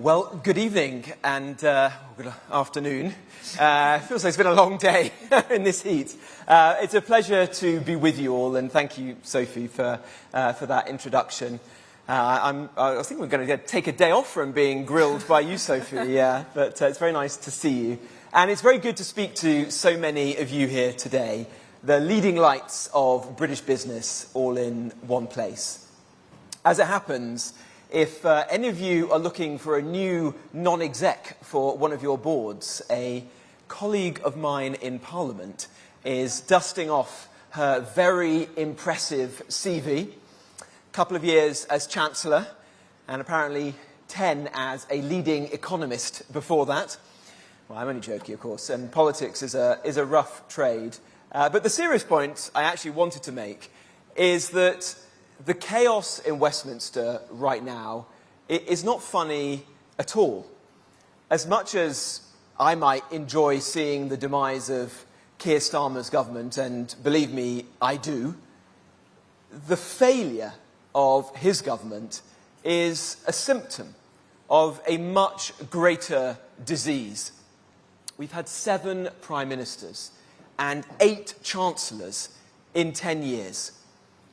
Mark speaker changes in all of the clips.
Speaker 1: Well, good evening and good afternoon. Feels like it's been a long day in this heat. It's a pleasure to be with you all, and thank you, Sophie, for that introduction. I was thinking we're going to take a day off from being grilled by you, Sophie, but it's very nice to see you. And it's very good to speak to so many of you here today, the leading lights of British business all in one place. As it happens, if any of you are looking for a new non-exec for one of your boards, a colleague of mine in Parliament is dusting off her very impressive CV, a couple of years as Chancellor, and apparently 10 as a leading economist before that. Well, I'm only joking, of course, and politics is a rough trade. But the serious point I actually wanted to make is that the chaos in Westminster right now is not funny at all. As much as I might enjoy seeing the demise of Keir Starmer's government, and believe me, I do, the failure of his government is a symptom of a much greater disease. We've had 7 prime ministers and 8 chancellors in 10 years.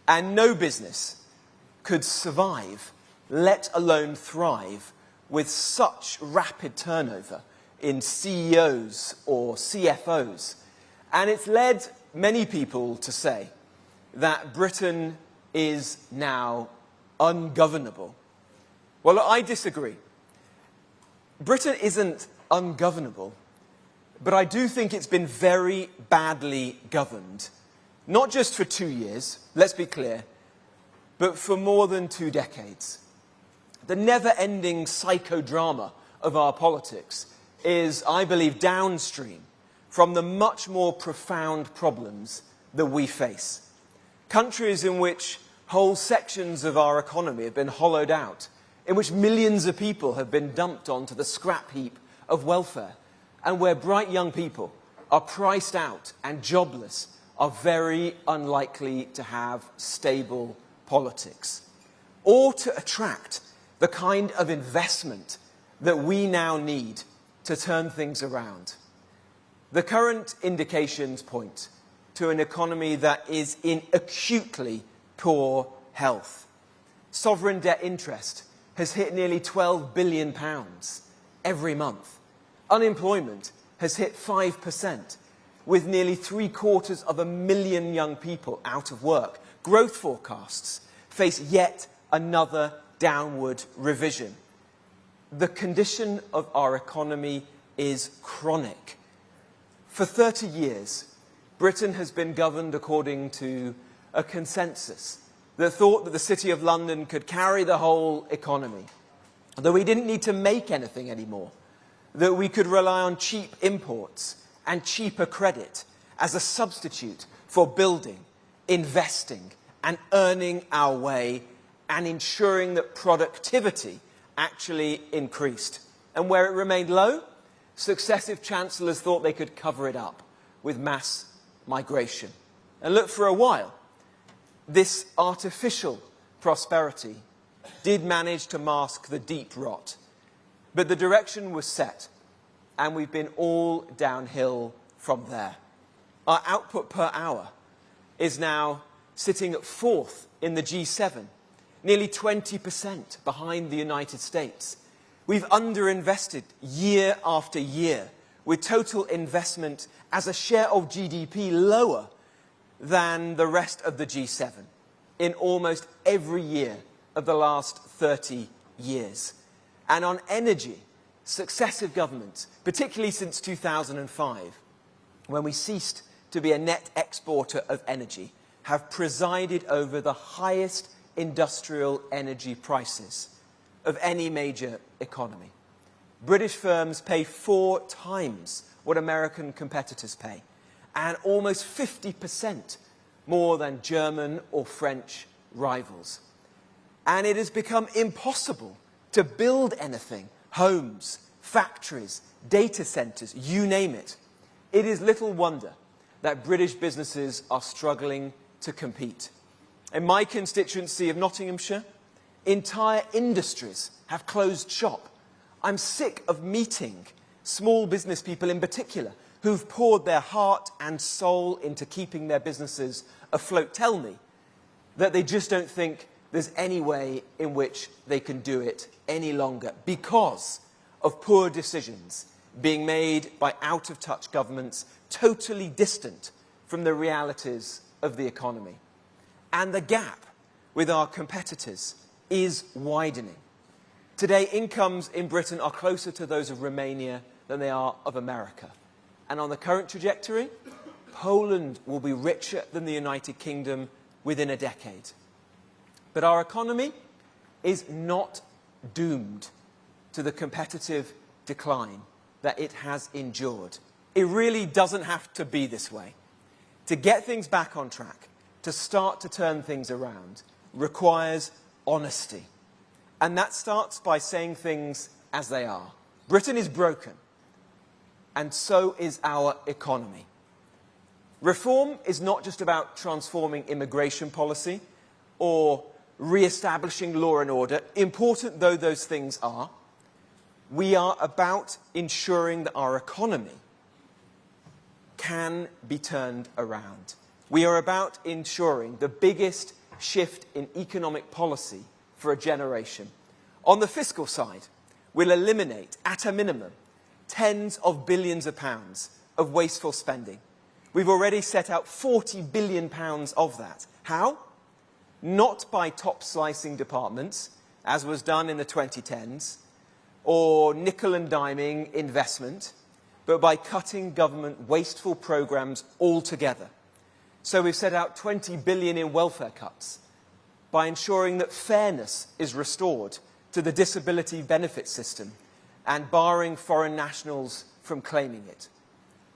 Speaker 1: And no business could survive, let alone thrive, with such rapid turnover in CEOs or CFOs. And it's led many people to say that Britain is now ungovernable. Well, I disagree. Britain isn't ungovernable, but I do think it's been very badly governed. Not just for 2 years, let's be clear, but for more than 2 decades. The never-ending psychodrama of our politics is, I believe, downstream from the much more profound problems that we face. Countries in which whole sections of our economy have been hollowed out, in which millions of people have been dumped onto the scrap heap of welfare, and where bright young people are priced out and jobless, are very unlikely to have stable politics, or to attract the kind of investment that we now need to turn things around. The current indications point to an economy that is in acutely poor health. Sovereign debt interest has hit nearly £12 billion every month. Unemployment has hit 5%. With nearly 750,000 young people out of work. Growth forecasts face yet another downward revision. The condition of our economy is chronic. For 30 years, Britain has been governed according to a consensus that thought that the City of London could carry the whole economy, that we didn't need to make anything anymore, that we could rely on cheap imports and cheaper credit as a substitute for building, investing, and earning our way, and ensuring that productivity actually increased. And where it remained low, successive chancellors thought they could cover it up with mass migration. And look, for a while, this artificial prosperity did manage to mask the deep rot. But the direction was set, and we've been all downhill from there. Our output per hour is now sitting at 4th in the G7, nearly 20% behind the United States. We've underinvested year after year, with total investment as a share of GDP lower than the rest of the G7 in almost every year of the last 30 years. And on energy, successive governments, particularly since 2005, when we ceased to be a net exporter of energy, have presided over the highest industrial energy prices of any major economy. British firms pay 4 times what American competitors pay, and almost 50% more than German or French rivals. And it has become impossible to build anything, homes, factories, data centres, you name it. It is little wonder that British businesses are struggling to compete. In my constituency of Nottinghamshire, entire industries have closed shop I'm sick of meeting small business people in particular who've poured their heart and soul into keeping their businesses afloat tell me that they just don't think there's any way in which they can do it any longer because of poor decisions being made by out-of-touch governments totally distant from the realities of the economy. And the gap with our competitors is widening. Today, incomes in Britain are closer to those of Romania than they are of America. And on the current trajectory, Poland will be richer than the United Kingdom within a decade. But our economy is not doomed to the competitive decline that it has endured. It really doesn't have to be this way. To get things back on track, to start to turn things around, requires honesty. And that starts by saying things as they are. Britain is broken, and so is our economy. Reform is not just about transforming immigration policy or re-establishing law and order, important though those things are. We are about ensuring that our economy can be turned around. We are about ensuring the biggest shift in economic policy for a generation. On the fiscal side, we'll eliminate, at a minimum, tens of billions of pounds of wasteful spending. We've already set out £40 billion of that. How? Not by top-slicing departments, as was done in the 2010s, or nickel and diming investment, but by cutting government wasteful programmes altogether. So we've set out £20 billion in welfare cuts, by ensuring that fairness is restored to the disability benefit system and barring foreign nationals from claiming it.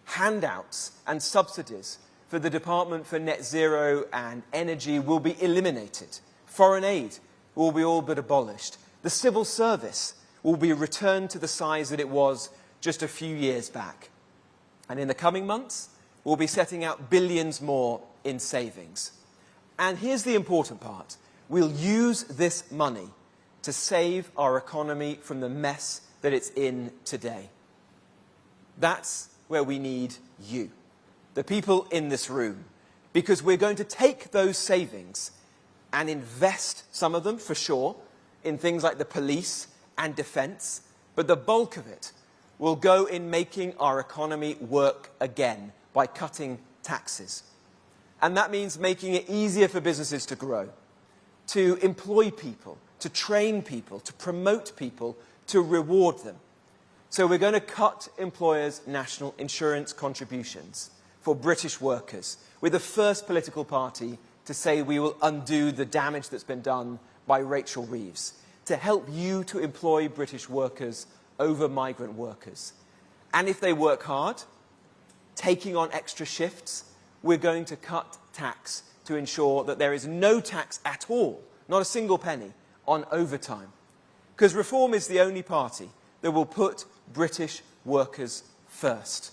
Speaker 1: Handouts and subsidies for the Department for Net Zero and Energy will be eliminated. Foreign aid will be all but abolished. The civil service will be returned to the size that it was just a few years back. And in the coming months, we'll be setting out billions more in savings. And here's the important part. We'll use this money to save our economy from the mess that it's in today. That's where we need you, the people in this room, because we're going to take those savings and invest, some of them for sure, in things like the police and defence, but the bulk of it will go in making our economy work again by cutting taxes. And that means making it easier for businesses to grow, to employ people, to train people, to promote people, to reward them. So we're going to cut employers' national insurance contributions for British workers. We're the first political party to say we will undo the damage that's been done by Rachel Reeves, to help you to employ British workers over migrant workers. And if they work hard, taking on extra shifts, we're going to cut tax to ensure that there is no tax at all, not a single penny, on overtime. Because Reform is the only party that will put British workers first.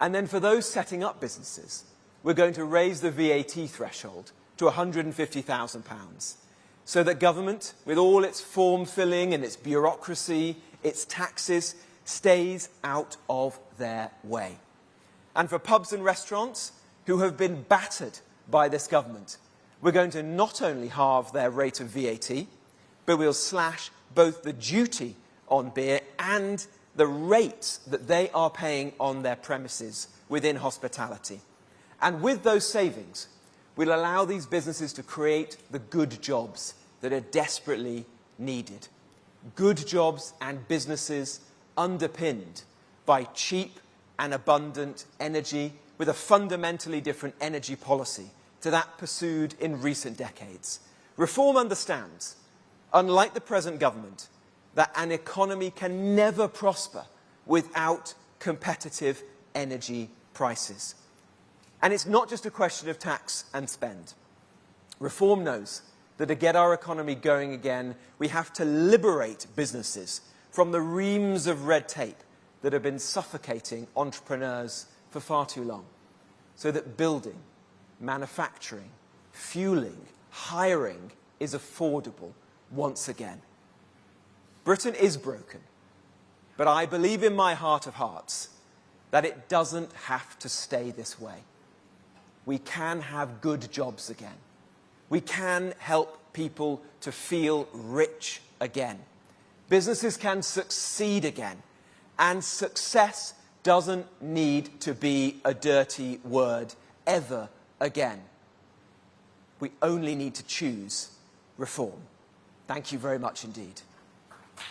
Speaker 1: And then for those setting up businesses, we're going to raise the VAT threshold to £150,000 so that government, with all its form filling and its bureaucracy, its taxes, stays out of their way. And for pubs and restaurants who have been battered by this government, we're going to not only halve their rate of VAT, but we'll slash both the duty on beer and the rates that they are paying on their premises within hospitality. And with those savings, we'll allow these businesses to create the good jobs that are desperately needed. Good jobs and businesses underpinned by cheap and abundant energy with a fundamentally different energy policy to that pursued in recent decades. Reform understands, unlike the present government, that an economy can never prosper without competitive energy prices. And it's not just a question of tax and spend. Reform knows that to get our economy going again, we have to liberate businesses from the reams of red tape that have been suffocating entrepreneurs for far too long, so that building, manufacturing, fueling, hiring is affordable once again. Britain is broken, but I believe in my heart of hearts that it doesn't have to stay this way. We can have good jobs again. We can help people to feel rich again. Businesses can succeed again. And success doesn't need to be a dirty word ever again. We only need to choose reform. Thank you very much indeed.